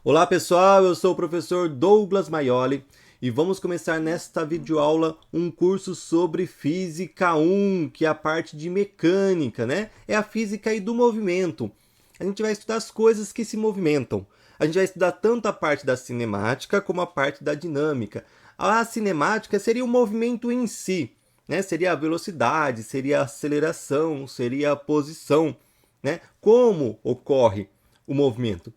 Olá pessoal, eu sou o professor Douglas Maioli e vamos começar nesta videoaula um curso sobre Física 1, que é a parte de mecânica, né? É a física aí do movimento. A gente vai estudar as coisas que se movimentam. A gente vai estudar tanto a parte da cinemática como a parte da dinâmica. A cinemática seria o movimento em si, né? Seria a velocidade, seria a aceleração, seria a posição, né? Como ocorre o movimento.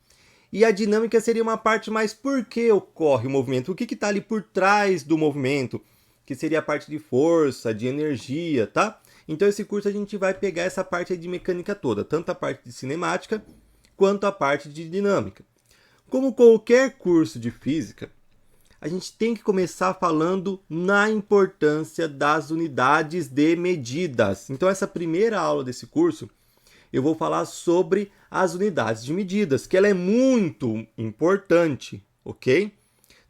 E a dinâmica seria uma parte mais por que ocorre o movimento, o que está ali por trás do movimento, que seria a parte de força, de energia, tá? Então esse curso a gente vai pegar essa parte de mecânica toda, tanto a parte de cinemática quanto a parte de dinâmica. Como qualquer curso de física, a gente tem que começar falando na importância das unidades de medidas. Então essa primeira aula desse curso eu vou falar sobre as unidades de medidas, que ela é muito importante, ok?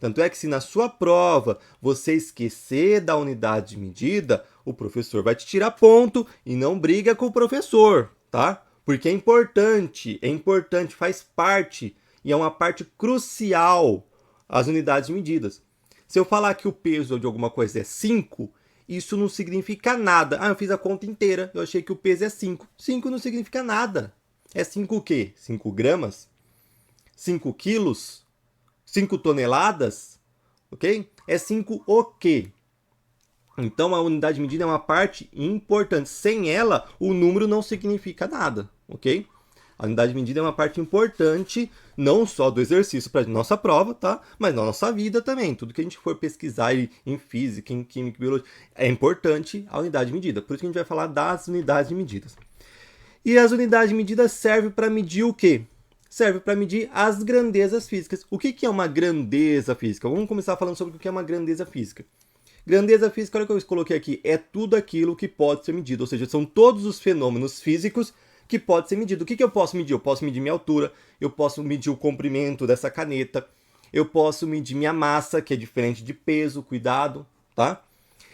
Tanto é que se na sua prova você esquecer da unidade de medida, o professor vai te tirar ponto e não briga com o professor, tá? Porque é importante, faz parte e é uma parte crucial as unidades de medidas. Se eu falar que o peso de alguma coisa é 5, isso não significa nada. Ah, eu fiz a conta inteira, eu achei que o peso é 5. 5 não significa nada. É 5 o quê? 5 gramas? 5 quilos? 5 toneladas? Ok? É 5 o quê? Então a unidade de medida é uma parte importante. Sem ela, o número não significa nada, ok? A unidade de medida é uma parte importante, não só do exercício para nossa prova, tá? Mas na nossa vida também. Tudo que a gente for pesquisar em física, em química, em biologia, é importante a unidade de medida. Por isso que a gente vai falar das unidades de medidas. E as unidades de medida servem para medir o quê? Serve para medir as grandezas físicas. O que é uma grandeza física? Vamos começar falando sobre o que é uma grandeza física. Grandeza física, olha o que eu coloquei aqui, é tudo aquilo que pode ser medido, ou seja, são todos os fenômenos físicos que pode ser medido. O que eu posso medir? Eu posso medir minha altura, eu posso medir o comprimento dessa caneta, eu posso medir minha massa, que é diferente de peso, cuidado, tá?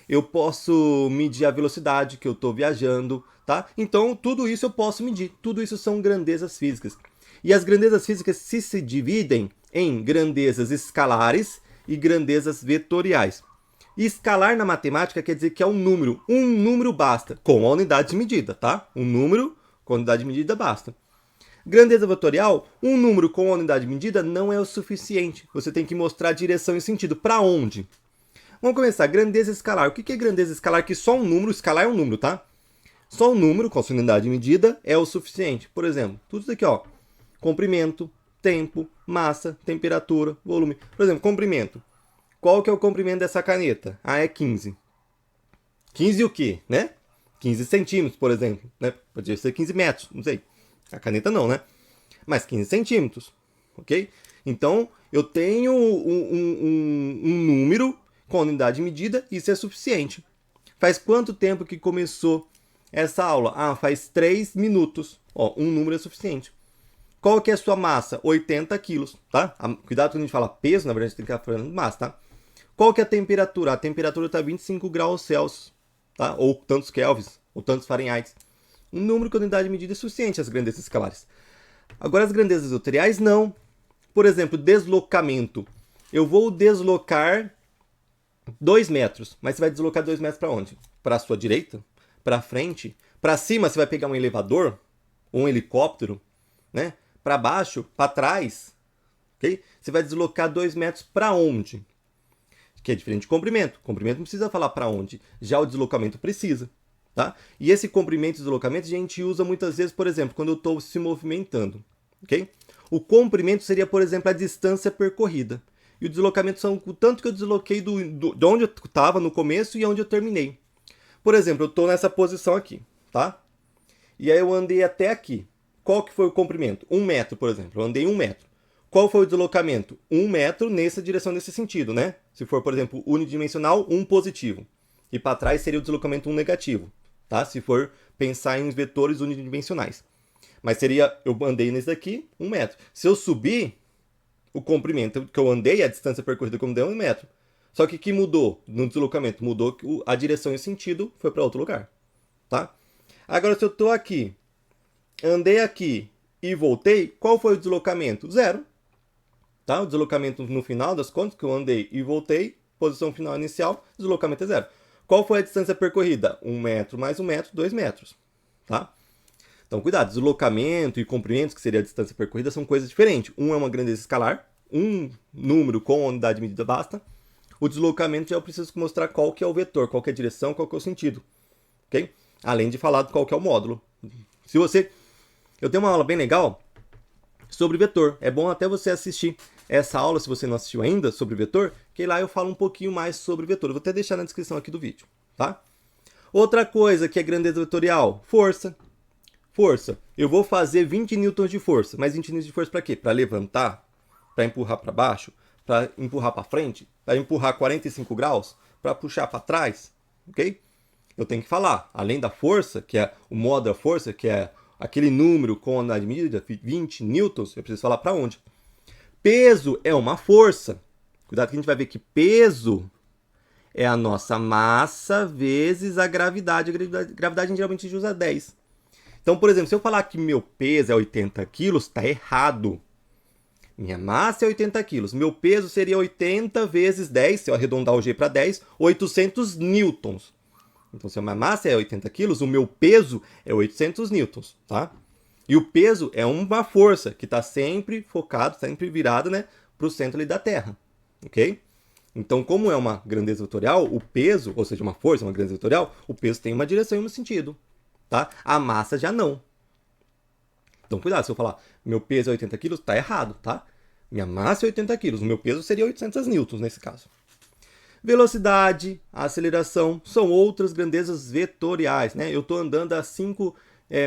Eu posso medir a velocidade que eu estou viajando, tá? Então, tudo isso eu posso medir. Tudo isso são grandezas físicas. E as grandezas físicas se dividem em grandezas escalares e grandezas vetoriais. E escalar na matemática quer dizer que é um número. Um número basta, com a unidade de medida, tá? Um número com a unidade de medida basta. Grandeza vetorial, um número com a unidade de medida não é o suficiente. Você tem que mostrar direção e sentido. Para onde? Vamos começar. Grandeza escalar. O que é grandeza escalar? Que só um número, escalar é um número, tá? Só um número com a sua unidade de medida é o suficiente. Por exemplo, tudo isso aqui, ó. Comprimento, tempo, massa, temperatura, volume. Por exemplo, comprimento. Qual que é o comprimento dessa caneta? Ah, é 15. 15 o quê, né? 15 centímetros, por exemplo. Né? Pode ser 15 metros, não sei. A caneta não, né? Mas 15 centímetros, ok? Então, eu tenho um número com a unidade de medida, isso é suficiente. Faz quanto tempo que começou essa aula? Ah, faz 3 minutos. Ó, um número é suficiente. Qual que é a sua massa? 80 quilos, tá? Cuidado quando a gente fala peso, na verdade a gente tem que estar falando de massa, tá? Qual que é a temperatura? A temperatura está 25 graus Celsius, tá? Ou tantos kelvins, ou tantos Fahrenheit. Um número com unidade de medida é suficiente, as grandezas escalares. Agora as grandezas vetoriais não. Por exemplo, deslocamento. Eu vou deslocar 2 metros, mas você vai deslocar 2 metros para onde? Para a sua direita? Para a frente? Para cima você vai pegar um elevador? Ou um helicóptero? Né? Para baixo? Para trás? Okay? Você vai deslocar 2 metros para onde? Que é diferente de comprimento. Comprimento não precisa falar para onde. Já o deslocamento precisa. Tá? E esse comprimento e deslocamento a gente usa muitas vezes, por exemplo, quando eu estou se movimentando. Okay? O comprimento seria, por exemplo, a distância percorrida. E o deslocamento são o tanto que eu desloquei de onde eu estava no começo e onde eu terminei. Por exemplo, eu estou nessa posição aqui, tá? E aí eu andei até aqui. Qual que foi o comprimento? 1 metro, por exemplo. Eu andei 1 metro. Qual foi o deslocamento? 1 metro nessa direção, nesse sentido, né? Se for, por exemplo, unidimensional, 1 positivo. E para trás seria o deslocamento 1 negativo, tá? Se for pensar em vetores unidimensionais. Mas seria, eu andei nesse daqui, 1 metro. Se eu subir, o comprimento que eu andei, a distância percorrida que eu andei é 1 metro. Só que o que mudou no deslocamento? Mudou a direção e o sentido, foi para outro lugar, tá? Agora, se eu estou aqui, andei aqui e voltei, qual foi o deslocamento? 0. Tá? O deslocamento no final das contas, que eu andei e voltei, posição final inicial, deslocamento é 0. Qual foi a distância percorrida? 1 metro mais 1 metro, 2 metros. Tá? Então, cuidado, deslocamento e comprimento, que seria a distância percorrida, são coisas diferentes. Um é uma grandeza escalar, um número com a unidade de medida basta. O deslocamento já eu preciso mostrar qual que é o vetor, qual que é a direção, qual que é o sentido. Okay? Além de falar qual que é o módulo. Eu tenho uma aula bem legal sobre vetor. É bom até você assistir essa aula, se você não assistiu ainda, sobre vetor, que lá eu falo um pouquinho mais sobre vetor. Eu vou até deixar na descrição aqui do vídeo. Tá? Outra coisa que é grandeza vetorial, força. Força. Eu vou fazer 20 newtons de força. Mas 20 newtons de força para quê? Para levantar? Para empurrar para baixo? Para empurrar para frente? Para empurrar 45 graus? Para puxar para trás? Ok? Eu tenho que falar. Além da força, que é o modo da força, que é aquele número com a unidade de medida, 20 newtons, eu preciso falar para onde? Peso é uma força. Cuidado que a gente vai ver que peso é a nossa massa vezes a gravidade. A gravidade a gente geralmente usa 10. Então, por exemplo, se eu falar que meu peso é 80 quilos, está errado. Minha massa é 80 quilos. Meu peso seria 80 vezes 10, se eu arredondar o G para 10, 800 newtons. Então, se a minha massa é 80 quilos, o meu peso é 800 newtons, tá? E o peso é uma força que está sempre focado, sempre virado, né, para o centro ali da Terra, ok? Então, como é uma grandeza vetorial, o peso, ou seja, uma força, uma grandeza vetorial, o peso tem uma direção e um sentido. Tá? A massa já não. Então, cuidado, se eu falar meu peso é 80 quilos, tá errado, tá? Minha massa é 80 quilos, o meu peso seria 800 newtons nesse caso. Velocidade, aceleração, são outras grandezas vetoriais, né? Eu estou andando a 5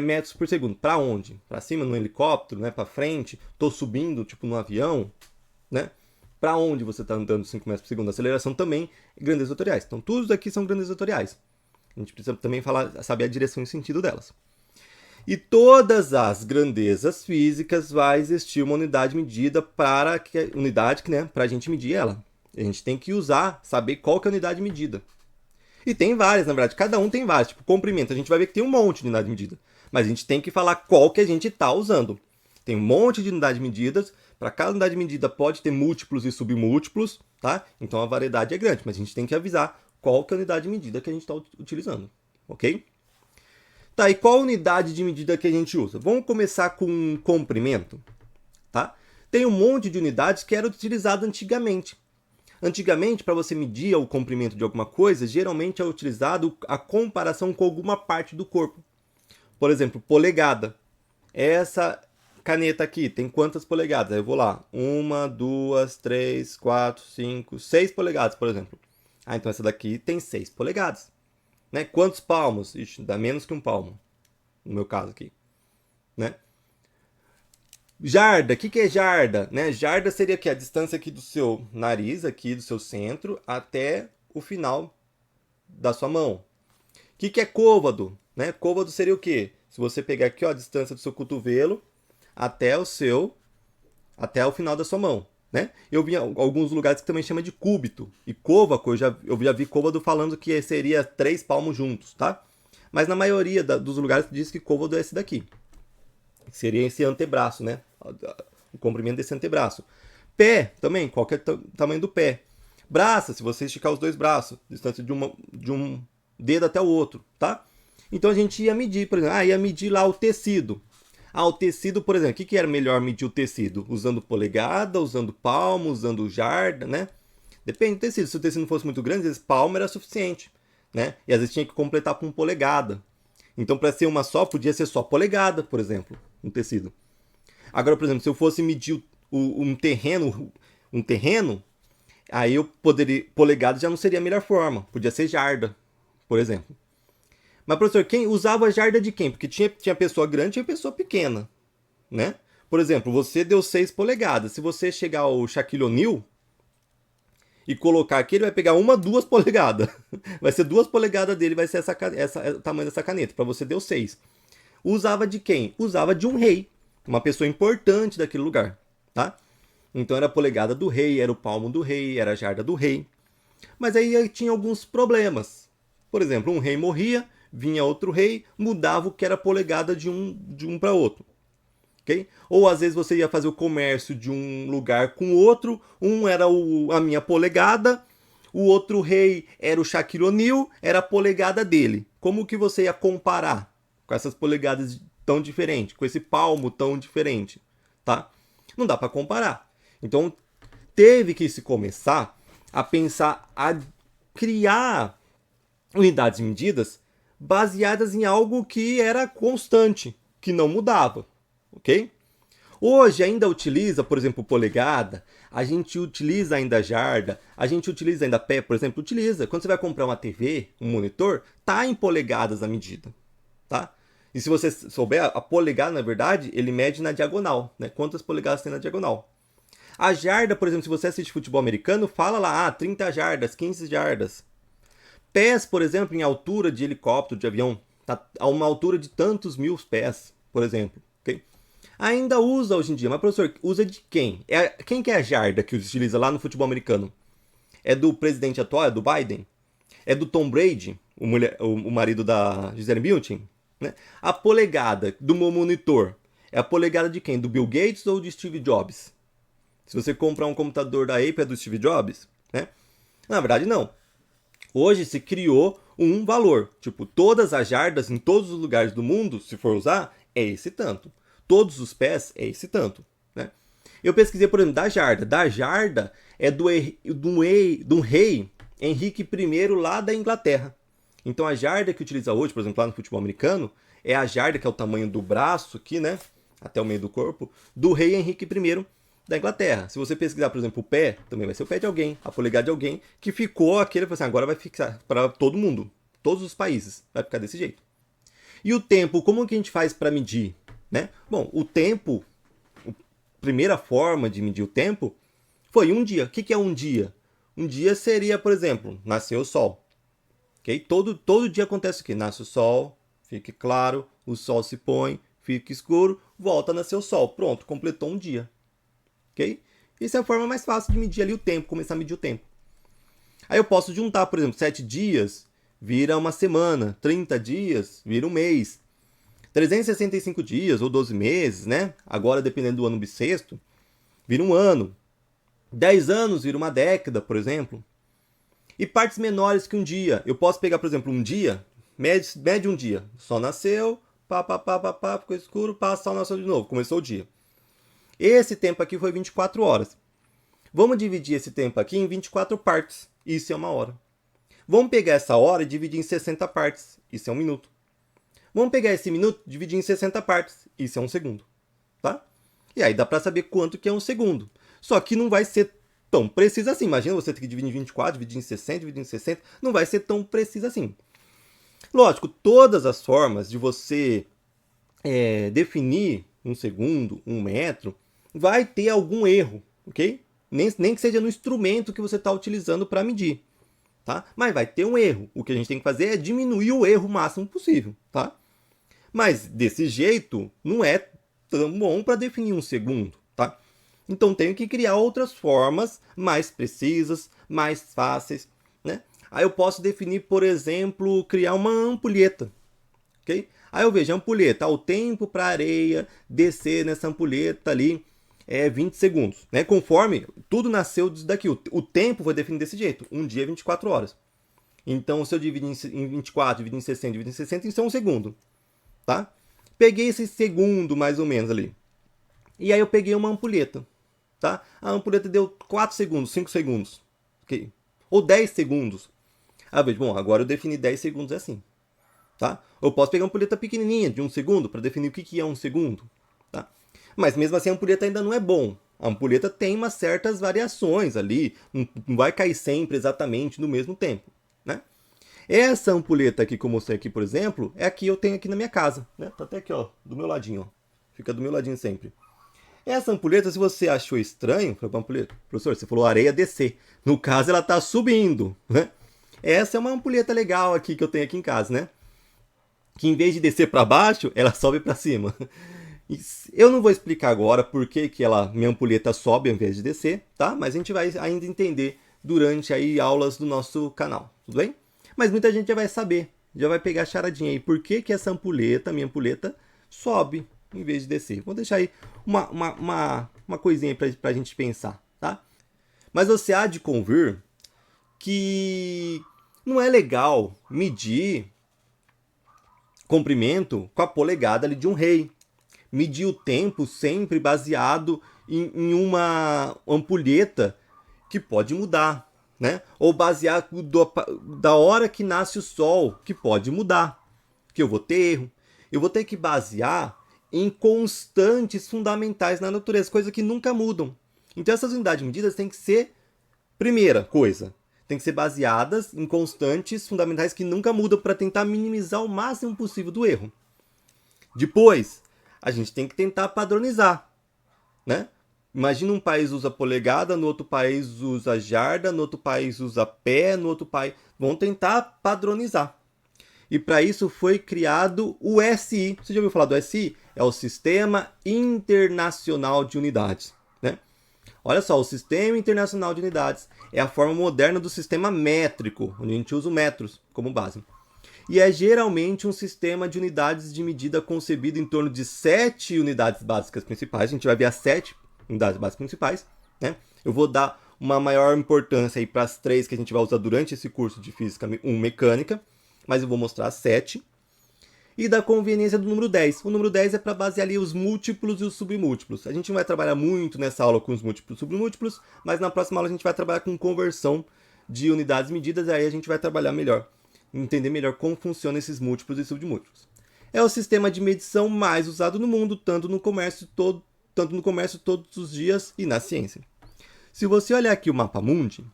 metros por segundo. Para onde? Para cima, no helicóptero, né? Para frente? Estou subindo, tipo, no avião, né? Para onde você está andando 5 metros por segundo? Aceleração também, grandezas vetoriais. Então, tudo isso aqui são grandezas vetoriais. A gente precisa também saber a direção e sentido delas. E todas as grandezas físicas vai existir uma unidade medida para a gente medir ela. A gente tem que saber qual que é a unidade medida. E tem várias, na verdade, cada um tem várias. Tipo, comprimento, a gente vai ver que tem um monte de unidade medida. Mas a gente tem que falar qual que a gente está usando. Tem um monte de unidades medidas. Para cada unidade medida pode ter múltiplos e submúltiplos, tá? Então a variedade é grande, mas a gente tem que avisar qual que é a unidade de medida que a gente está utilizando, ok? Tá, e qual unidade de medida que a gente usa? Vamos começar com comprimento, tá? Tem um monte de unidades que era utilizado antigamente. Antigamente, para você medir o comprimento de alguma coisa, geralmente é utilizado a comparação com alguma parte do corpo. Por exemplo, polegada. Essa caneta aqui tem quantas polegadas? Eu vou lá. 1, 2, 3, 4, 5, 6 polegadas, por exemplo. Ah, então essa daqui tem 6 polegadas. Né? Quantos palmos? Ixi, dá menos que um palmo. No meu caso aqui. Né? Jarda, o que é jarda? Né? Jarda seria aqui, a distância aqui do seu nariz, aqui do seu centro, até o final da sua mão. O que é côvado? Né? Côvado seria o quê? Se você pegar aqui ó, a distância do seu cotovelo até o final da sua mão. Né? Eu vi alguns lugares que também chama de cúbito. E côvaco, eu já vi côvado falando que seria 3 palmos juntos, tá? Mas na maioria dos lugares diz que côvado é esse daqui. Seria esse antebraço, né? O comprimento desse antebraço. Pé, também, qualquer tamanho do pé. Braço, se você esticar os dois braços, distância de um dedo até o outro, tá? Então a gente ia medir, por exemplo, ia medir lá o tecido. Ah, o tecido, por exemplo, o que era melhor medir o tecido? Usando polegada, usando palmo, usando jarda, né? Depende do tecido. Se o tecido não fosse muito grande, às vezes palmo era suficiente, né? E às vezes tinha que completar com polegada. Então, para ser uma só, podia ser só polegada, por exemplo, um tecido. Agora, por exemplo, se eu fosse medir um terreno, aí eu poderia, polegada já não seria a melhor forma. Podia ser jarda, por exemplo. Mas, professor, quem usava jarda de quem? Porque tinha pessoa grande e tinha pessoa pequena, né? Por exemplo, você deu 6 polegadas. Se você chegar ao Shaquille O'Neal e colocar aqui, ele vai pegar 2 polegadas. Vai ser 2 polegadas dele, vai ser o tamanho dessa caneta. Para você deu 6. Usava de quem? Usava de um rei. Uma pessoa importante daquele lugar, tá? Então era a polegada do rei, era o palmo do rei, era a jarda do rei. Mas aí tinha alguns problemas. Por exemplo, um rei morria, vinha outro rei, mudava o que era polegada de um para outro. ok? Ou às vezes você ia fazer o comércio de um lugar com outro, um era a minha polegada, o outro rei era o Shaquille O'Neal, era a polegada dele. Como que você ia comparar com essas polegadas tão diferentes, com esse palmo tão diferente, tá? Não dá para comparar. Então teve que se começar a pensar, a criar unidades e medidas baseadas em algo que era constante, que não mudava, ok? Hoje ainda utiliza, por exemplo, polegada, a gente utiliza ainda jarda, a gente utiliza ainda pé, por exemplo, utiliza. Quando você vai comprar uma TV, um monitor, tá em polegadas a medida, tá? E se você souber, a polegada, na verdade, ele mede na diagonal, né? Quantas polegadas tem na diagonal. A jarda, por exemplo, se você assiste futebol americano, fala lá, 30 jardas, 15 jardas. Pés, por exemplo, em altura de helicóptero, de avião, tá a uma altura de tantos mil pés, por exemplo, ok? Ainda usa hoje em dia, mas professor, usa de quem? Quem que é a jarda que utiliza lá no futebol americano? É do presidente atual, é do Biden? É do Tom Brady, o marido da Gisele Bündchen? Né? A polegada do meu monitor é a polegada de quem? Do Bill Gates ou de Steve Jobs? Se você comprar um computador da Apple, é do Steve Jobs? Né? Na verdade, não. Hoje se criou um valor. Tipo, todas as jardas em todos os lugares do mundo, se for usar, é esse tanto. Todos os pés é esse tanto. Né? Eu pesquisei, por exemplo, da jarda. Da jarda é do rei Henrique I lá da Inglaterra. Então a jarda que utiliza hoje, por exemplo, lá no futebol americano, é a jarda que é o tamanho do braço aqui, né? Até o meio do corpo, do rei Henrique I da Inglaterra. Se você pesquisar, por exemplo, o pé, também vai ser o pé de alguém, a polegada de alguém, que ficou aquele, assim, agora vai fixar para todo mundo, todos os países, vai ficar desse jeito. E o tempo, como que a gente faz para medir? Né? Bom, o tempo, a primeira forma de medir o tempo foi um dia. O que é um dia? Um dia seria, por exemplo, nascer o sol. Okay? Todo dia acontece o quê? Nasce o sol, fica claro, o sol se põe, fica escuro, volta a nascer o sol. Pronto, completou um dia. Ok? Essa é a forma mais fácil de medir ali o tempo, começar a medir o tempo. Aí eu posso juntar, por exemplo, 7 dias vira uma semana, 30 dias vira um mês, 365 dias ou 12 meses, né? Agora, dependendo do ano bissexto, vira um ano. 10 anos vira uma década, por exemplo. E partes menores que um dia. Eu posso pegar, por exemplo, um dia, mede um dia. Sol nasceu, ficou escuro, sol nasceu de novo, começou o dia. Esse tempo aqui foi 24 horas. Vamos dividir esse tempo aqui em 24 partes. Isso é uma hora. Vamos pegar essa hora e dividir em 60 partes. Isso é um minuto. Vamos pegar esse minuto e dividir em 60 partes. Isso é um segundo. Tá? E aí dá para saber quanto que é um segundo. Só que não vai ser tão preciso assim. Imagina você ter que dividir em 24, dividir em 60, dividir em 60. Não vai ser tão preciso assim. Lógico, todas as formas de você definir um segundo, um metro, vai ter algum erro, ok? Nem que seja no instrumento que você está utilizando para medir, tá? Mas vai ter um erro. O que a gente tem que fazer é diminuir o erro o máximo possível, tá? Mas desse jeito não é tão bom para definir um segundo, tá? Então tenho que criar outras formas mais precisas, mais fáceis, né? Aí eu posso definir, por exemplo, criar uma ampulheta, ok? Aí eu vejo a ampulheta, o tempo para a areia descer nessa ampulheta ali é 20 segundos, né? Conforme tudo nasceu disso daqui, o tempo foi definido desse jeito, um dia é 24 horas. Então se eu dividir em 24, dividir em 60, isso é um segundo, tá? Peguei esse segundo mais ou menos ali. E aí eu peguei uma ampulheta, tá? A ampulheta deu 4 segundos, 5 segundos, ok? Ou 10 segundos. Ah, veja, bom, agora eu defini 10 segundos assim. Tá? Eu posso pegar uma ampulheta pequenininha de 1 segundo para definir o que é 1 segundo. Tá? Mas mesmo assim a ampulheta ainda não é bom. A ampulheta tem umas certas variações ali, não vai cair sempre exatamente no mesmo tempo. Né? Essa ampulheta aqui que eu mostrei aqui, por exemplo, é a que eu tenho aqui na minha casa. Né? Tá até aqui, ó, do meu ladinho. Ó. Fica do meu ladinho sempre. Essa ampulheta, se você achou estranho, foi pra ampulheta, professor, você falou areia descer. No caso, ela está subindo. Né? Essa é uma ampulheta legal aqui que eu tenho aqui em casa, né? Que em vez de descer para baixo, ela sobe para cima. Eu não vou explicar agora por que minha ampulheta sobe ao invés de descer, tá? Mas a gente vai ainda entender durante aí aulas do nosso canal, tudo bem? Mas muita gente já vai saber, já vai pegar a charadinha aí, por que essa ampulheta, minha ampulheta, sobe, em vez de descer. Vou deixar aí uma coisinha para a gente pensar, tá? Mas você há de convir que não é legal medir comprimento com a polegada ali de um rei. Medir o tempo sempre baseado em uma ampulheta que pode mudar, né? Ou baseado da hora que nasce o sol, que pode mudar, que eu vou ter erro. Eu vou ter que basear em constantes fundamentais na natureza, coisas que nunca mudam. Então essas unidades medidas têm que ser, primeira coisa, tem que ser baseadas em constantes fundamentais que nunca mudam para tentar minimizar o máximo possível do erro. Depois, a gente tem que tentar padronizar, né? Imagina um país usa polegada, no outro país usa jarda, no outro país usa pé, no outro país... Vão tentar padronizar. E para isso foi criado o SI. Você já ouviu falar do SI? É o Sistema Internacional de Unidades, né? Olha só, o Sistema Internacional de Unidades é a forma moderna do sistema métrico, onde a gente usa o metros como base. E é geralmente um sistema de unidades de medida concebido em torno de 7 unidades básicas principais. A gente vai ver as 7 unidades básicas principais, né? Eu vou dar uma maior importância aí para as 3 que a gente vai usar durante esse curso de Física 1 Mecânica, mas eu vou mostrar as 7. E da conveniência do número 10. O número 10 é para basear ali os múltiplos e os submúltiplos. A gente não vai trabalhar muito nessa aula com os múltiplos e submúltiplos, mas na próxima aula a gente vai trabalhar com conversão de unidades medidas, e aí a gente vai trabalhar melhor, entender melhor como funcionam esses múltiplos e submúltiplos. É o sistema de medição mais usado no mundo, tanto no comércio todos os dias e na ciência. Se você olhar aqui o mapa mundi,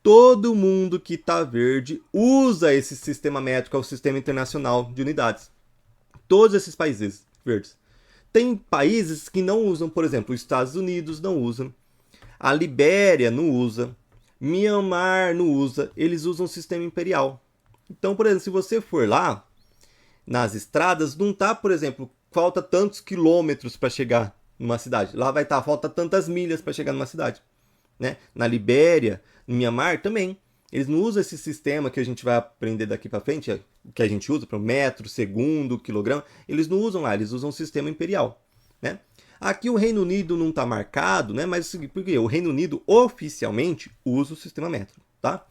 todo mundo que está verde usa esse sistema métrico, é o Sistema Internacional de Unidades. Todos esses países verdes. Tem países que não usam, por exemplo, os Estados Unidos não usam, a Libéria não usa, Myanmar não usa, eles usam o sistema imperial. Então, por exemplo, se você for lá, nas estradas, não tá, por exemplo, falta tantos quilômetros para chegar numa cidade. Lá vai estar, falta tantas milhas para chegar numa cidade. Né? Na Libéria, no Myanmar também. Eles não usam esse sistema que a gente vai aprender daqui para frente, que a gente usa para metro, segundo, quilograma. Eles não usam lá, eles usam o sistema imperial. Né? Aqui o Reino Unido não está marcado, né? Mas porque o Reino Unido oficialmente usa o sistema métrico, tá?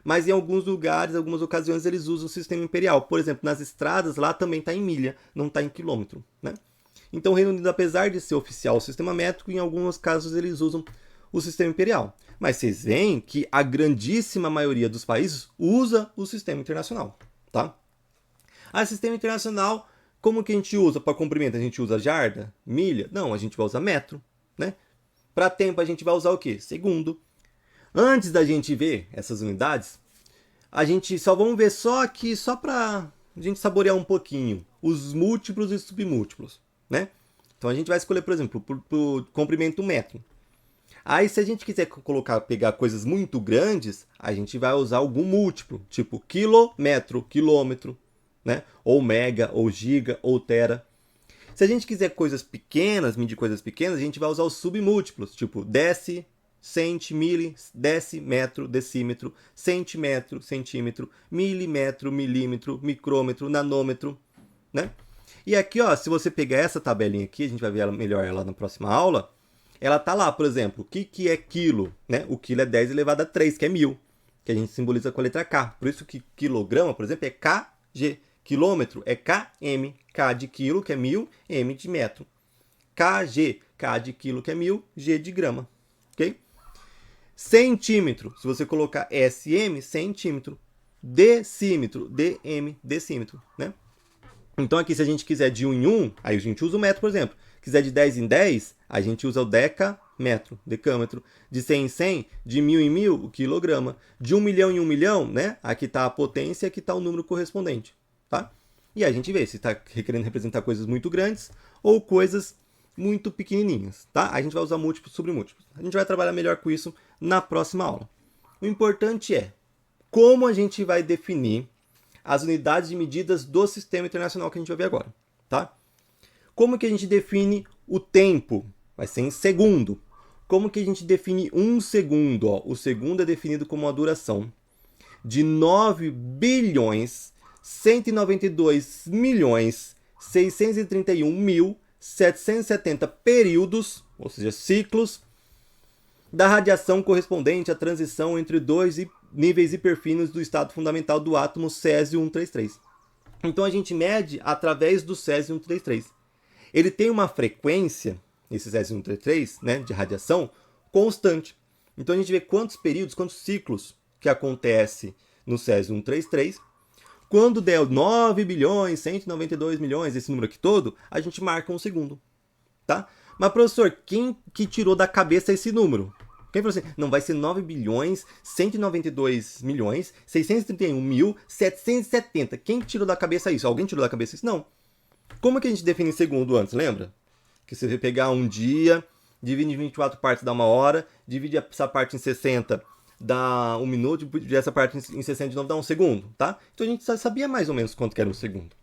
Mas em alguns lugares, algumas ocasiões, eles usam o sistema imperial. Por exemplo, nas estradas, lá também está em milha, não está em quilômetro. Né? Então o Reino Unido, apesar de ser oficial o sistema métrico, em alguns casos eles usam o sistema imperial. Mas vocês veem que a grandíssima maioria dos países usa o sistema internacional. Tá? Ah, sistema internacional, como que a gente usa para comprimento? A gente usa jarda? Milha? Não, a gente vai usar metro. Né? Para tempo, a gente vai usar o quê? Segundo. Antes da gente ver essas unidades, a gente só vamos ver só aqui, só para a gente saborear um pouquinho, os múltiplos e submúltiplos, né? Então a gente vai escolher, por exemplo, por comprimento metro. Aí se a gente quiser pegar coisas muito grandes, a gente vai usar algum múltiplo, tipo quilômetro, quilômetro, né? Ou mega, ou giga, ou tera. Se a gente quiser coisas pequenas, medir coisas pequenas, a gente vai usar os submúltiplos, tipo deci, centi, mili, decímetro, decímetro, centímetro, centímetro, milímetro, milímetro, micrômetro, nanômetro, né? E aqui, ó, se você pegar essa tabelinha aqui, a gente vai ver ela melhor ela na próxima aula, ela tá lá, por exemplo, o que é quilo, né? O quilo é 10 elevado a 3, que é 1000, que a gente simboliza com a letra K. Por isso que quilograma, por exemplo, é kg. Quilômetro é km, K de quilo, que é 1000, M de metro. kg, K de quilo, que é 1000, G de grama, ok? Centímetro, se você colocar SM, centímetro. Decímetro, DM, decímetro, né? Então aqui, se a gente quiser de 1 em 1, aí a gente usa o metro, por exemplo. Quiser de 10 em 10, a gente usa o decámetro, decâmetro. De 100 em 100, de 1000 em 1000, o quilograma. De 1 milhão em 1 milhão, né? Aqui está a potência, aqui está o número correspondente, tá? E a gente vê se está querendo representar coisas muito grandes ou coisas muito pequenininhas, tá? A gente vai usar múltiplos sobre múltiplos. A gente vai trabalhar melhor com isso na próxima aula. O importante é como a gente vai definir as unidades de medidas do sistema internacional que a gente vai ver agora, tá? Como que a gente define o tempo? Vai ser em segundo. Como que a gente define um segundo? Ó, o segundo é definido como a duração de 9 bilhões 192 milhões 631.770 períodos, ou seja, ciclos, da radiação correspondente à transição entre dois níveis hiperfinos do estado fundamental do átomo césio-133. Então a gente mede através do césio-133. Ele tem uma frequência, esse césio-133, né, de radiação, constante. Então a gente vê quantos períodos, quantos ciclos que acontece no césio-133. Quando der 9 bilhões, 192 milhões, esse número aqui todo, a gente marca um segundo. Tá? Mas, professor, quem que tirou da cabeça esse número? Quem falou assim, não, vai ser 9 bilhões, 192 milhões, 631.770. Quem que tirou da cabeça isso? Alguém tirou da cabeça isso? Não. Como que a gente define segundo antes, lembra? Que você vai pegar um dia, divide em 24 partes, dá uma hora, divide essa parte em 60, dá um minuto, divide essa parte em 60 de novo, dá um segundo, tá? Então a gente sabia mais ou menos quanto que era um segundo.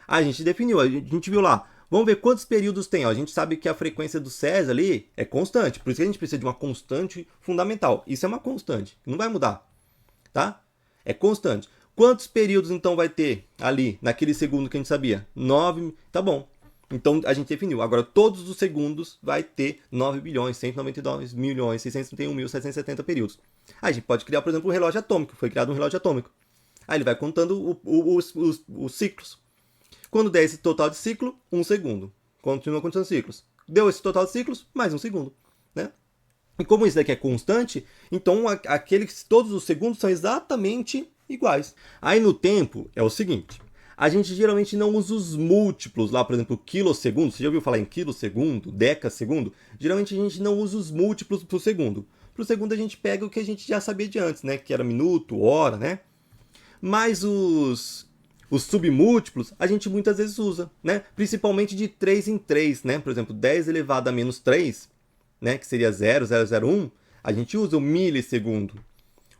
A gente definiu, a gente viu lá. Vamos ver quantos períodos tem. Ó. A gente sabe que a frequência do Césio ali é constante. Por isso que a gente precisa de uma constante fundamental. Isso é uma constante. Não vai mudar. Tá? É constante. Quantos períodos então vai ter ali, naquele segundo que a gente sabia? 9. Tá bom. Então a gente definiu. Agora todos os segundos vai ter 9 bilhões, 192 milhões, 631.770 períodos. Aí a gente pode criar, por exemplo, um relógio atômico. Foi criado um relógio atômico. Aí ele vai contando os ciclos. Quando der esse total de ciclo, um segundo. Continua contando ciclos. Deu esse total de ciclos, mais um segundo. Né? E como isso daqui é constante, então todos os segundos são exatamente iguais. Aí no tempo é o seguinte. A gente geralmente não usa os múltiplos lá, por exemplo, quilossegundo. Você já ouviu falar em quilossegundo, decassegundo? Geralmente a gente não usa os múltiplos para o segundo. Para o segundo a gente pega o que a gente já sabia de antes, né? Que era minuto, hora, né? Mas os submúltiplos a gente muitas vezes usa, né? Principalmente de 3 em 3, né? Por exemplo, 10 elevado a menos 3, né? Que seria 0,001, a gente usa o milissegundo,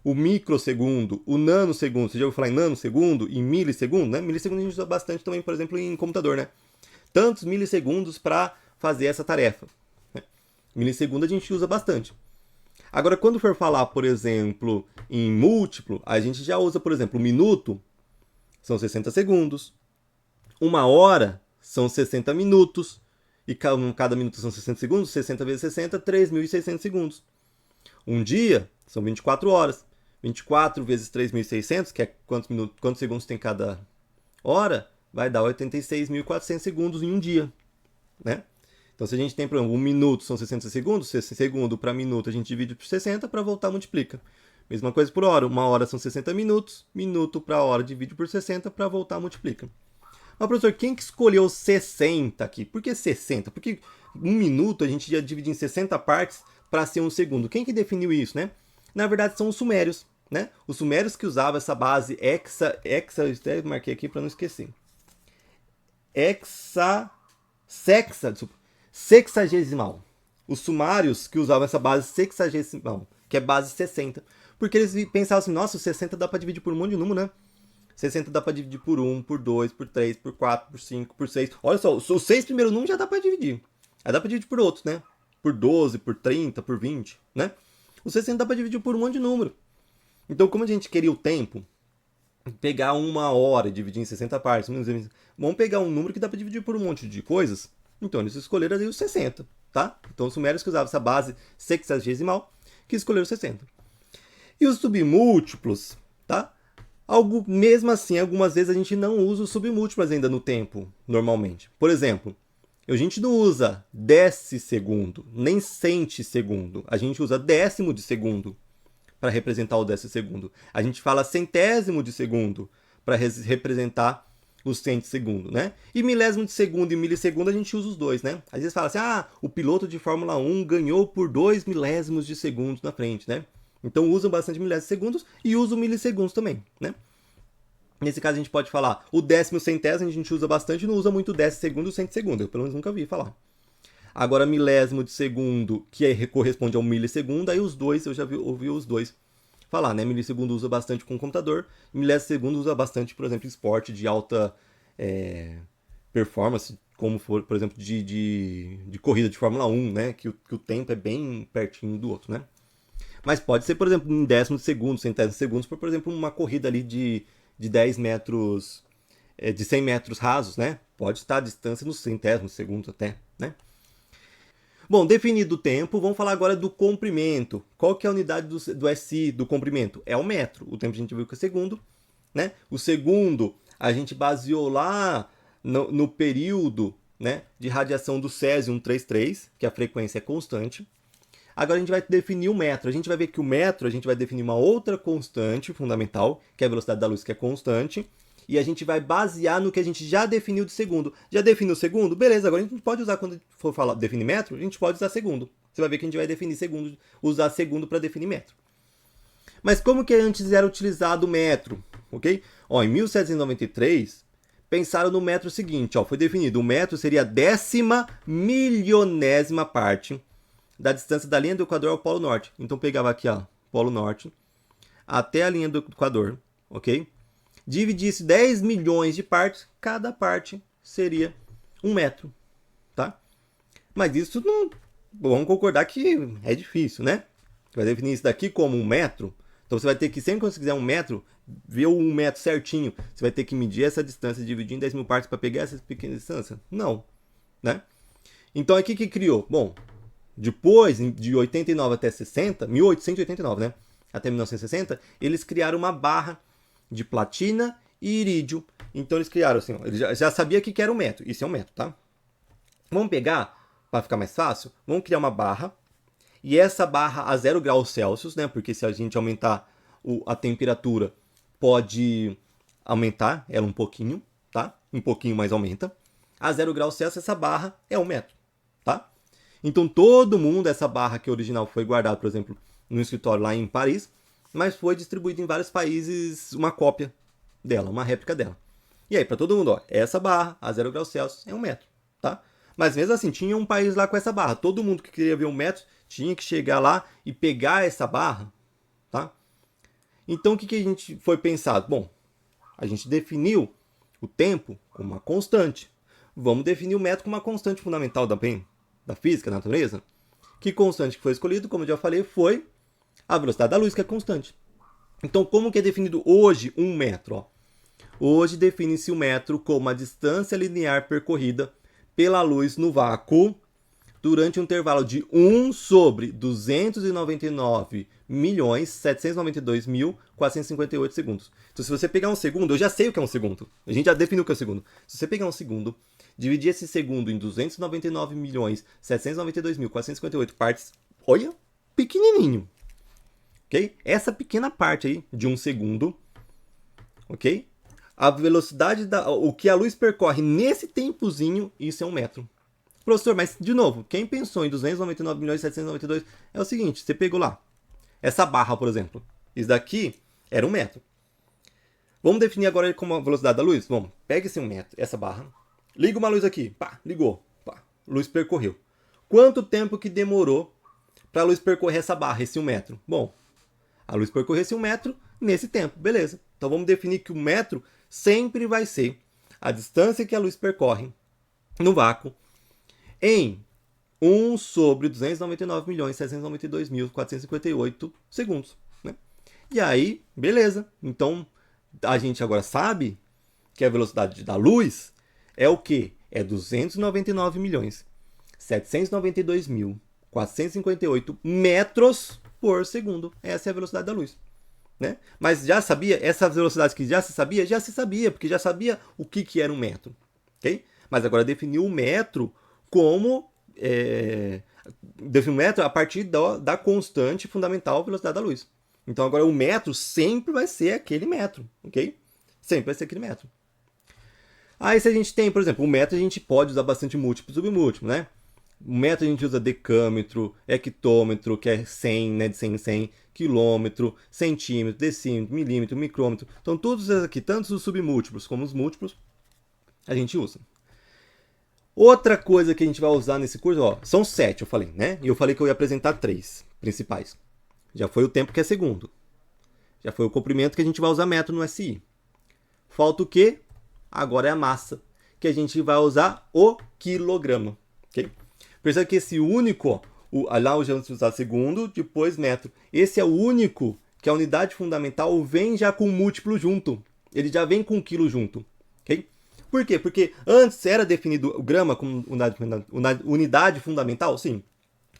o microsegundo, o nanosegundo. Você já ouviu falar em nanosegundo e milissegundo, né? Milissegundo a gente usa bastante também, por exemplo, em computador, né? Tantos milissegundos para fazer essa tarefa. Né? Milissegundo a gente usa bastante. Agora, quando for falar, por exemplo, em múltiplo, a gente já usa, por exemplo, o minuto, são 60 segundos. Uma hora são 60 minutos. E cada minuto são 60 segundos. 60 vezes 60, 3.600 segundos. Um dia são 24 horas. 24 vezes 3.600, que é quantos segundos tem cada hora, vai dar 86.400 segundos em um dia. Né? Então, se a gente tem, por exemplo, um minuto são 60 segundos, segundo para minuto a gente divide por 60, para voltar multiplica. Mesma coisa por hora. Uma hora são 60 minutos. Minuto para hora divide por 60. Para voltar, multiplica. Mas, professor, quem que escolheu 60 aqui? Por que 60? Porque um minuto a gente já divide em 60 partes para ser um segundo. Quem que definiu isso, né? Na verdade, são os sumérios. Né? Os sumérios que usavam essa base eu até marquei aqui para não esquecer. Sexagesimal. Os sumários que usavam essa base sexagesimal, que é base 60. Porque eles pensavam assim, nossa, o 60 dá para dividir por um monte de número, né? 60 dá para dividir por 1, por 2, por 3, por 4, por 5, por 6. Olha só, os 6 primeiros números já dá para dividir. Aí dá para dividir por outros, né? Por 12, por 30, por 20, né? O 60 dá para dividir por um monte de número. Então, como a gente queria o tempo, pegar uma hora e dividir em 60 partes, vamos pegar um número que dá para dividir por um monte de coisas. Então, eles escolheram ali os 60, tá? Então, os sumérios que usavam essa base sexagesimal, que escolheram 60. E os submúltiplos, tá? Mesmo assim, algumas vezes a gente não usa os submúltiplos ainda no tempo, normalmente. Por exemplo, a gente não usa décimo-segundo, nem centésimimo-segundo. A gente usa décimo de segundo para representar o décimo-segundo. A gente fala centésimo de segundo para representar o centésimimo, né? E milésimo de segundo e milissegundo a gente usa os dois, né? Às vezes fala assim, o piloto de Fórmula 1 ganhou por 2 milésimos de segundos na frente, né? Então usam bastante milésimos de segundos e usam milissegundos também, né? Nesse caso a gente pode falar o décimo centésimo a gente usa bastante, não usa muito o décimo segundo e o centésimimo, eu pelo menos nunca vi falar. Agora milésimo de segundo, que corresponde ao milissegundo, aí os dois, eu já ouvi os dois falar, né? Milissegundo usa bastante com o computador, milésimo de segundo usa bastante, por exemplo, em esporte de alta performance, como for, por exemplo, de corrida de Fórmula 1, né? Que o tempo é bem pertinho do outro, né? Mas pode ser, por exemplo, em décimo de segundo, centésimo de segundos, por exemplo, uma corrida ali de 10 metros, de 100 metros rasos, né? Pode estar a distância nos centésimos segundos até, né? Bom, definido o tempo, vamos falar agora do comprimento. Qual que é a unidade do SI, do comprimento? É o metro. O tempo a gente viu que é segundo, né? O segundo a gente baseou lá no período, né, de radiação do césio 133, que a frequência é constante. Agora a gente vai definir o metro. A gente vai ver que o metro, a gente vai definir uma outra constante fundamental, que é a velocidade da luz, que é constante. E a gente vai basear no que a gente já definiu de segundo. Já definiu o segundo? Beleza, agora a gente pode usar, quando for falar definir metro, a gente pode usar segundo. Você vai ver que a gente vai definir segundo, usar segundo para definir metro. Mas como que antes era utilizado o metro? Ok? Ó, em 1793, pensaram no metro seguinte. Ó, foi definido, o metro seria a 10.000.000ª parte da distância da linha do Equador ao Polo Norte. Então pegava aqui, ó, Polo Norte, até a linha do Equador, ok? Dividisse 10 milhões de partes, cada parte seria 1 metro, tá? Mas isso não... Vamos concordar que é difícil, né? Você vai definir isso daqui como 1 metro, então você vai ter que, sempre quando você quiser 1 metro, ver o 1 metro certinho, você vai ter que medir essa distância e dividir em 10 mil partes para pegar essa pequena distância? Não, né? Então aqui que criou? Bom, depois, de 89 até 60, 1889, né? Até 1960, eles criaram uma barra de platina e irídio. Então eles criaram assim, ó, eles já sabia que era um metro. Isso é um metro, tá? Vamos pegar, para ficar mais fácil, vamos criar uma barra. E essa barra a 0 graus Celsius, né? Porque se a gente aumentar a temperatura, pode aumentar ela um pouquinho, tá? Um pouquinho mais aumenta. A 0 graus Celsius, essa barra é 1 metro, tá? Então todo mundo, essa barra que original foi guardada, por exemplo, no escritório lá em Paris, mas foi distribuída em vários países uma cópia dela, uma réplica dela. E aí, para todo mundo, ó, essa barra, a 0 graus Celsius, é 1 metro, tá? Mas mesmo assim, tinha um país lá com essa barra. Todo mundo que queria ver 1 metro tinha que chegar lá e pegar essa barra, tá? Então, o que a gente foi pensado? Bom, a gente definiu o tempo como uma constante. Vamos definir o metro como uma constante fundamental da física, da natureza. Que constante que foi escolhido, como eu já falei, foi a velocidade da luz, que é constante. Então, como que é definido hoje 1 metro? Ó? Hoje define-se o metro como a distância linear percorrida pela luz no vácuo durante um intervalo de 1 sobre 299.792.458 segundos. Então, se você pegar um segundo, eu já sei o que é um segundo. A gente já definiu o que é um segundo. Se você pegar um segundo, dividir esse segundo em 299.792.458 partes, olha, pequenininho. Ok? Essa pequena parte aí de um segundo, ok? A velocidade, o que a luz percorre nesse tempozinho, isso é 1 metro. Professor, mas de novo, quem pensou em 299.792 é o seguinte, você pegou lá, essa barra, por exemplo, isso daqui era 1 metro. Vamos definir agora como a velocidade da luz? Vamos, pega esse 1 metro, essa barra, liga uma luz aqui, pá, ligou, pá, luz percorreu. Quanto tempo que demorou para a luz percorrer essa barra, esse 1 metro? Bom, a luz percorreu esse 1 metro nesse tempo, beleza. Então vamos definir que o metro sempre vai ser a distância que a luz percorre no vácuo em 1 sobre 299.792.458 segundos. Né? E aí, beleza. Então, a gente agora sabe que a velocidade da luz é o quê? É 299.792.458 metros por segundo. Essa é a velocidade da luz. Né? Mas já sabia, essa velocidade que já se sabia, porque já sabia o que era 1 metro. Okay? Mas agora definiu o metro como definiu o metro a partir da constante fundamental velocidade da luz. Então agora o metro sempre vai ser aquele metro, ok? Sempre vai ser aquele metro. Aí se a gente tem, por exemplo, o metro a gente pode usar bastante múltiplo e submúltiplo, né? O metro a gente usa decâmetro, hectômetro, que é 100, né, de 100 em 100, quilômetro, centímetro, decímetro, milímetro, micrômetro. Então todos esses aqui, tanto os submúltiplos como os múltiplos, a gente usa. Outra coisa que a gente vai usar nesse curso, ó, são 7, eu falei, né? E eu falei que eu ia apresentar 3 principais. Já foi o tempo que é segundo. Já foi o comprimento que a gente vai usar metro no SI. Falta o quê? Agora é a massa, que a gente vai usar o quilograma. Okay? Perceba que esse único, lá eu já usar segundo, depois metro. Esse é o único que a unidade fundamental vem já com múltiplo junto. Ele já vem com quilo junto. Okay? Por quê? Porque antes era definido o grama como unidade fundamental, sim.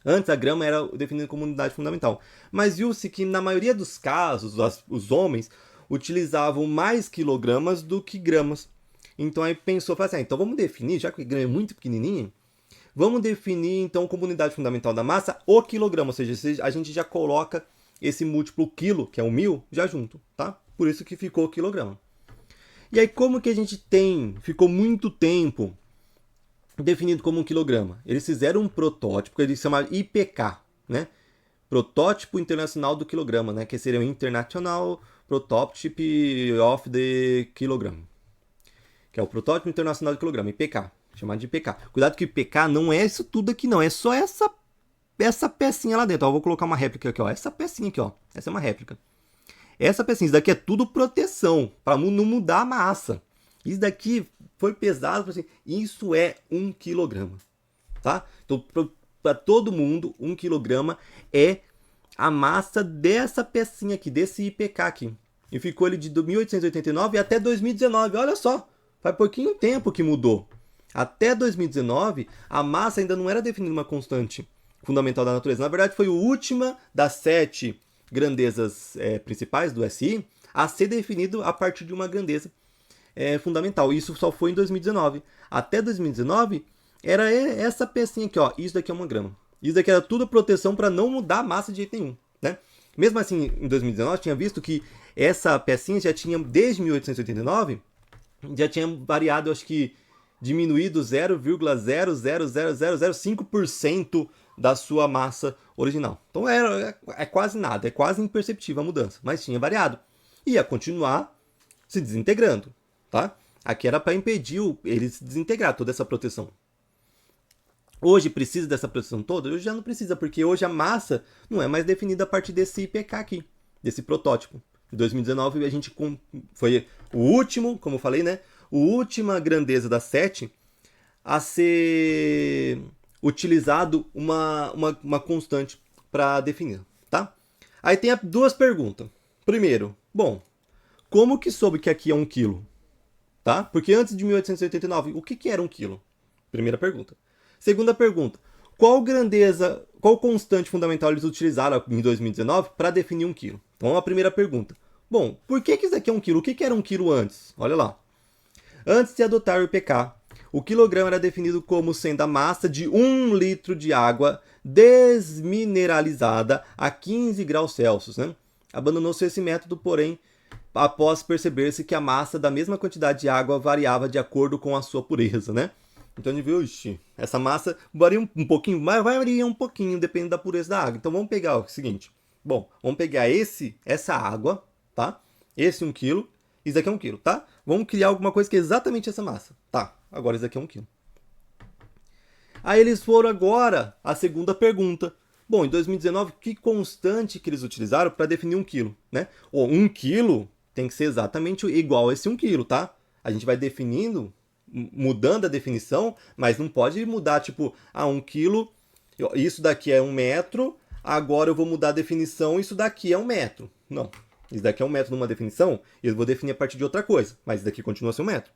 Antes a grama era definida como unidade fundamental. Mas viu-se que na maioria dos casos, os homens utilizavam mais quilogramas do que gramas. Então aí pensou, falou assim, então vamos definir, já que o grama é muito pequenininho, vamos definir então como unidade fundamental da massa o quilograma, ou seja, a gente já coloca esse múltiplo quilo, que é o 1000, já junto, tá? Por isso que ficou o quilograma. E aí como que a gente ficou muito tempo definido como um quilograma? Eles fizeram um protótipo que eles chamaram IPK, né? Protótipo Internacional do Quilograma, né? Que seria o International Prototype of the Kilogram, que é o Protótipo Internacional do Quilograma, IPK, chamado de IPK. Cuidado que o IPK não é isso tudo aqui não, é só essa pecinha lá dentro. Ó, eu vou colocar uma réplica aqui, ó. Essa pecinha aqui, ó. Essa é uma réplica. Essa pecinha, isso daqui é tudo proteção, para não mudar a massa. Isso daqui foi pesado, assim, isso é 1 quilograma, tá? Então, para todo mundo, 1 quilograma é a massa dessa pecinha aqui, desse IPK aqui. E ficou ele de 1889 até 2019, olha só, faz pouquinho tempo que mudou. Até 2019, a massa ainda não era definida uma constante fundamental da natureza. Na verdade, foi a última das 7 grandezas principais do SI a ser definido a partir de uma grandeza fundamental. Isso só foi em 2019. Até 2019 era essa pecinha aqui, ó. Isso daqui é 1 grama. Isso daqui era tudo proteção para não mudar a massa de jeito nenhum, né? Mesmo assim, em 2019 tinha visto que essa pecinha já tinha desde 1889 já tinha variado, acho que diminuído 0,00005% da sua massa original. Então é quase nada, é quase imperceptível a mudança, mas tinha variado. Ia continuar se desintegrando, tá? Aqui era para impedir ele se desintegrar, toda essa proteção. Hoje precisa dessa proteção toda? Hoje já não precisa, porque hoje a massa não é mais definida a partir desse IPK aqui, desse protótipo. Em 2019 a gente foi o último, como eu falei, né? A última grandeza das 7 a ser utilizado uma constante para definir, tá? Aí tem 2 perguntas. Primeiro, bom, como que soube que aqui é 1 quilo? Tá? Porque antes de 1889, o que era 1 quilo? Primeira pergunta. Segunda pergunta, qual constante fundamental eles utilizaram em 2019 para definir 1 quilo? Então a primeira pergunta. Bom, por que isso aqui é 1 quilo? O que era 1 quilo antes? Olha lá. Antes de adotar o IPK, o quilograma era definido como sendo a massa de 1 litro de água desmineralizada a 15 graus Celsius, né? Abandonou-se esse método, porém, após perceber-se que a massa da mesma quantidade de água variava de acordo com a sua pureza, né? Então a gente viu, essa massa varia um pouquinho, mas varia um pouquinho, dependendo da pureza da água. Então vamos pegar o seguinte, bom, vamos pegar essa água, tá? Esse 1 quilo, isso aqui é 1 quilo, tá? Vamos criar alguma coisa que é exatamente essa massa. Tá, agora isso aqui é 1 quilo. Aí eles foram agora a segunda pergunta. Bom, em 2019, que constante que eles utilizaram para definir 1 quilo, né? 1 quilo tem que ser exatamente igual a esse 1 quilo, tá? A gente vai definindo, mudando a definição, mas não pode mudar, tipo, 1 quilo, isso daqui é 1 metro, agora eu vou mudar a definição, isso daqui é 1 metro. Não, isso daqui é 1 metro numa definição, e eu vou definir a partir de outra coisa, mas isso daqui continua a ser 1 metro.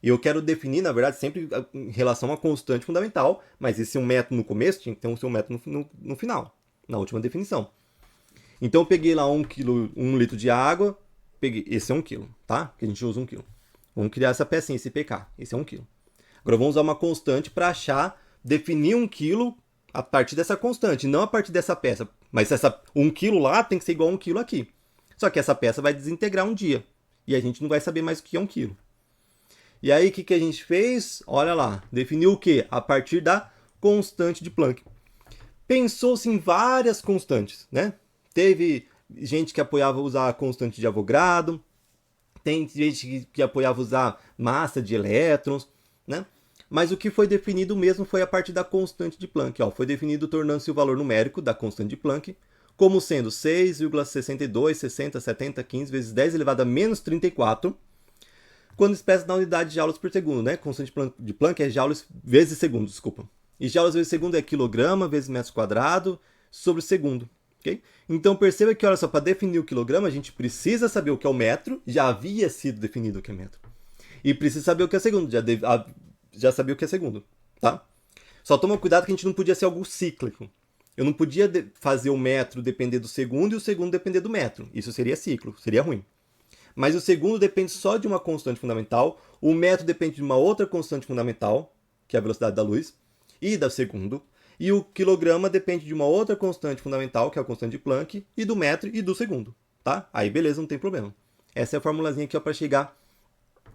E eu quero definir, na verdade, sempre em relação a uma constante fundamental, mas esse 1 metro no começo tinha que ter um 1 metro no final, na última definição. Então eu peguei lá 1 litro de água, peguei, esse é 1 quilo, tá? Que a gente usa 1 quilo. Vamos criar essa pecinha, esse PK, esse é 1 quilo. Agora vamos usar uma constante para definir 1 quilo a partir dessa constante, não a partir dessa peça. Mas essa 1 quilo lá tem que ser igual a 1 quilo aqui. Só que essa peça vai desintegrar um dia, e a gente não vai saber mais o que é 1 quilo. E aí, o que a gente fez? Olha lá, definiu o quê? A partir da constante de Planck. Pensou-se em várias constantes, né? Teve gente que apoiava usar a constante de Avogadro, tem gente que apoiava usar massa de elétrons, né? Mas o que foi definido mesmo foi a partir da constante de Planck. Ó, foi definido tornando-se o valor numérico da constante de Planck como sendo 6,62, 60, 70, 15 vezes 10 elevado a menos 34, quando expressa na unidade de joules por segundo, né? Constante de Planck é joules vezes segundo, desculpa. E joules vezes segundo é quilograma vezes metro quadrado sobre segundo. Okay? Então perceba que, olha só, para definir o quilograma a gente precisa saber o que é o metro, já havia sido definido o que é metro. E precisa saber o que é segundo, já sabia o que é segundo, tá? Só toma cuidado que a gente não podia ser algo cíclico. Eu não podia fazer o metro depender do segundo e o segundo depender do metro. Isso seria ciclo, seria ruim. Mas o segundo depende só de uma constante fundamental, o metro depende de uma outra constante fundamental, que é a velocidade da luz, e da segundo, e o quilograma depende de uma outra constante fundamental, que é a constante de Planck, e do metro e do segundo, tá? Aí beleza, não tem problema. Essa é a formulazinha aqui para chegar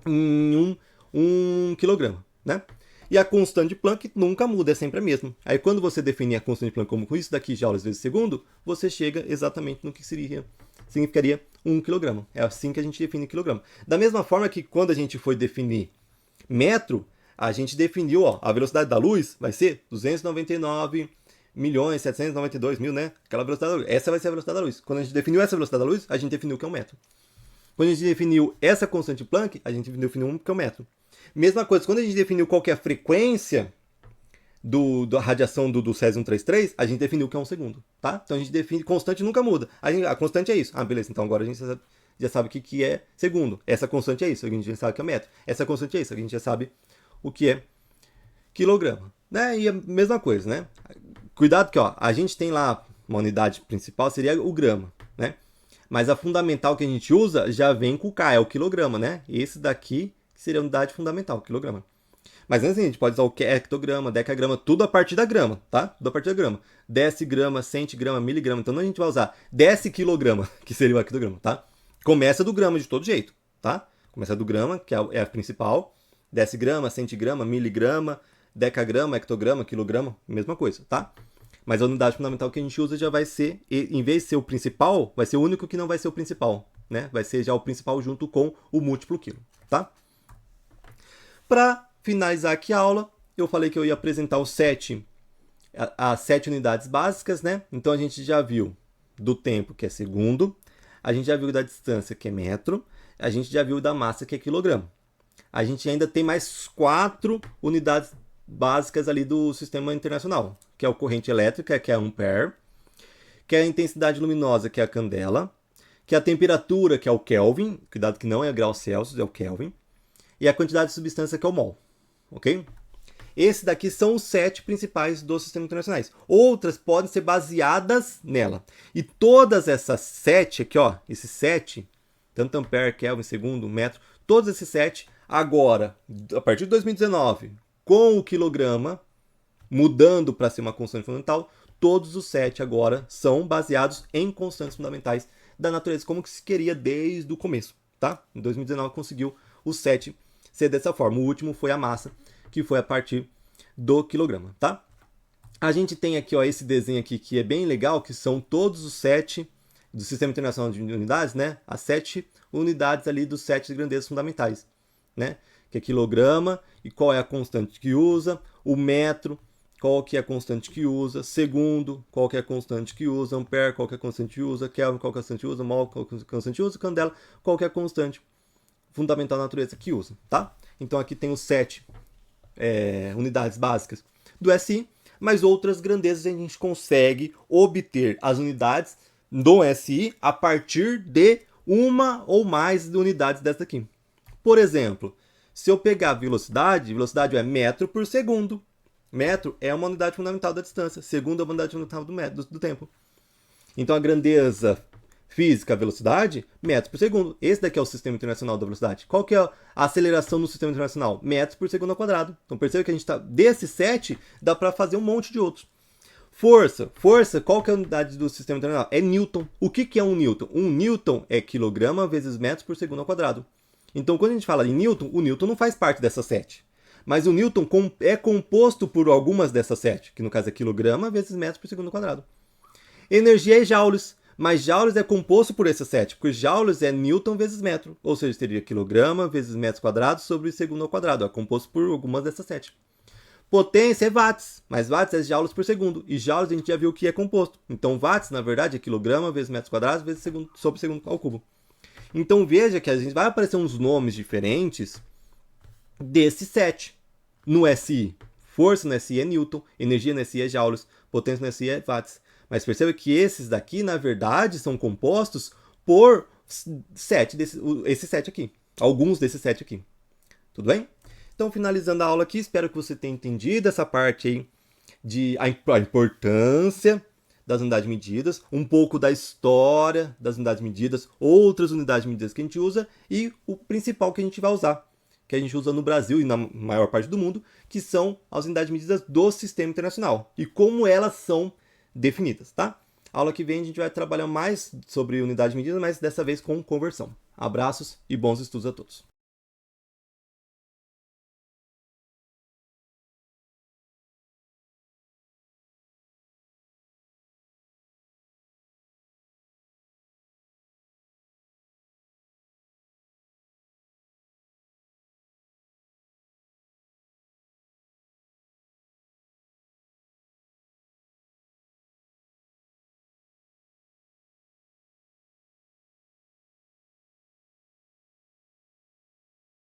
em um quilograma, né? E a constante de Planck nunca muda, é sempre a mesma. Aí quando você definir a constante de Planck como isso daqui joules vezes segundo, você chega exatamente no que significaria 1 quilograma. É assim que a gente define quilograma. Da mesma forma que quando a gente foi definir metro, a gente definiu, ó, a velocidade da luz vai ser 299.792.000, né? Aquela velocidade da luz. Essa vai ser a velocidade da luz. Quando a gente definiu essa velocidade da luz, a gente definiu o que é um metro. Quando a gente definiu essa constante de Planck, a gente definiu um que é um metro. Mesma coisa, quando a gente definiu qual que é a frequência da radiação do Césio-133, a gente definiu que é um segundo, tá? Então a gente define, constante nunca muda. A constante é isso. Ah, beleza, então agora a gente já sabe o que é segundo. Essa constante é isso, a gente já sabe que é metro. Essa constante é isso, a gente já sabe o que é quilograma. Né? E a mesma coisa, né? Cuidado que, ó, a gente tem lá uma unidade principal, seria o grama, né? Mas a fundamental que a gente usa já vem com o K, é o quilograma, né? Esse daqui seria a unidade fundamental, quilograma. Mas antes a gente pode usar o hectograma, decagrama, tudo a partir da grama, tá? Tudo a partir da grama. Decigrama, centigrama, miligrama. Então a gente vai usar deciquilograma, que seria o hectograma, tá? Começa do grama de todo jeito, tá? Começa do grama, que é a principal. Decigrama, centigrama, miligrama, decagrama, hectograma, quilograma, mesma coisa, tá? Mas a unidade fundamental que a gente usa já vai ser, em vez de ser o principal, vai ser o único que não vai ser o principal, né? Vai ser já o principal junto com o múltiplo quilo, tá? Para finalizar aqui a aula, eu falei que eu ia apresentar as 7 unidades básicas, né? Então a gente já viu do tempo, que é segundo, a gente já viu da distância, que é metro, a gente já viu da massa, que é quilograma. A gente ainda tem mais 4 unidades básicas ali do sistema internacional, que é a corrente elétrica, que é a ampere, que é a intensidade luminosa, que é a candela, que é a temperatura, que é o Kelvin, cuidado que não é graus Celsius, é o Kelvin, e a quantidade de substância, que é o mol, ok? Esses daqui são os 7 principais dos sistemas internacionais. Outras podem ser baseadas nela. E todas essas 7 aqui, ó, esses 7, tanto ampere, Kelvin, segundo, metro, todos esses 7, agora, a partir de 2019, com o quilograma, mudando para ser uma constante fundamental, todos os 7 agora são baseados em constantes fundamentais da natureza, como que se queria desde o começo, tá? Em 2019 conseguiu os 7 ser dessa forma. O último foi a massa, que foi a partir do quilograma, tá? A gente tem aqui, ó, esse desenho aqui que é bem legal, que são todos os 7 do Sistema Internacional de Unidades, né? As 7 unidades ali dos 7 grandezas fundamentais, né? Que é quilograma, e qual é a constante que usa, o metro, qual que é a constante que usa, segundo, qual que é a constante que usa, ampere, qual que é a constante que usa, Kelvin, qual que é a constante que usa, mol, qual que é a constante que usa, candela, qual que é a constante fundamental da natureza que usa, tá? Então aqui tem os 7 unidades básicas do SI, mas outras grandezas a gente consegue obter as unidades do SI a partir de uma ou mais unidades dessa aqui. Por exemplo, se eu pegar velocidade é metro por segundo. Metro é uma unidade fundamental da distância, segundo é uma unidade fundamental do tempo. Então a grandeza física, a velocidade, metros por segundo. Esse daqui é o Sistema Internacional da Velocidade. Qual que é a aceleração no Sistema Internacional? Metros por segundo ao quadrado. Então perceba que a gente está, desses 7, dá para fazer um monte de outros. Força, qual que é a unidade do Sistema Internacional? É Newton. O que é um Newton? Um Newton é quilograma vezes metros por segundo ao quadrado. Então quando a gente fala em Newton, o Newton não faz parte dessas 7. Mas o Newton é composto por algumas dessas 7, que no caso é quilograma vezes metros por segundo ao quadrado. Energia é joules, mas joules é composto por esses 7, porque joules é Newton vezes metro, ou seja, seria quilograma vezes metros quadrados sobre segundo ao quadrado, é composto por algumas dessas 7. Potência é watts, mas watts é joules por segundo, e joules a gente já viu que é composto. Então watts, na verdade, é quilograma vezes metros quadrados vezes segundo, sobre segundo ao cubo. Então veja que a gente vai aparecer uns nomes diferentes desses 7 no SI. Força no SI é Newton, energia no SI é joules, potência no SI é watts. Mas perceba que esses daqui, na verdade, são compostos por esses 7 aqui. Alguns desses 7 aqui. Tudo bem? Então, finalizando a aula aqui, espero que você tenha entendido essa parte aí a importância das unidades medidas, um pouco da história das unidades medidas, outras unidades medidas que a gente usa e o principal que a gente vai usar, que a gente usa no Brasil e na maior parte do mundo, que são as unidades medidas do Sistema Internacional e como elas são definidas, tá? A aula que vem a gente vai trabalhar mais sobre unidades medidas, mas dessa vez com conversão. Abraços e bons estudos a todos.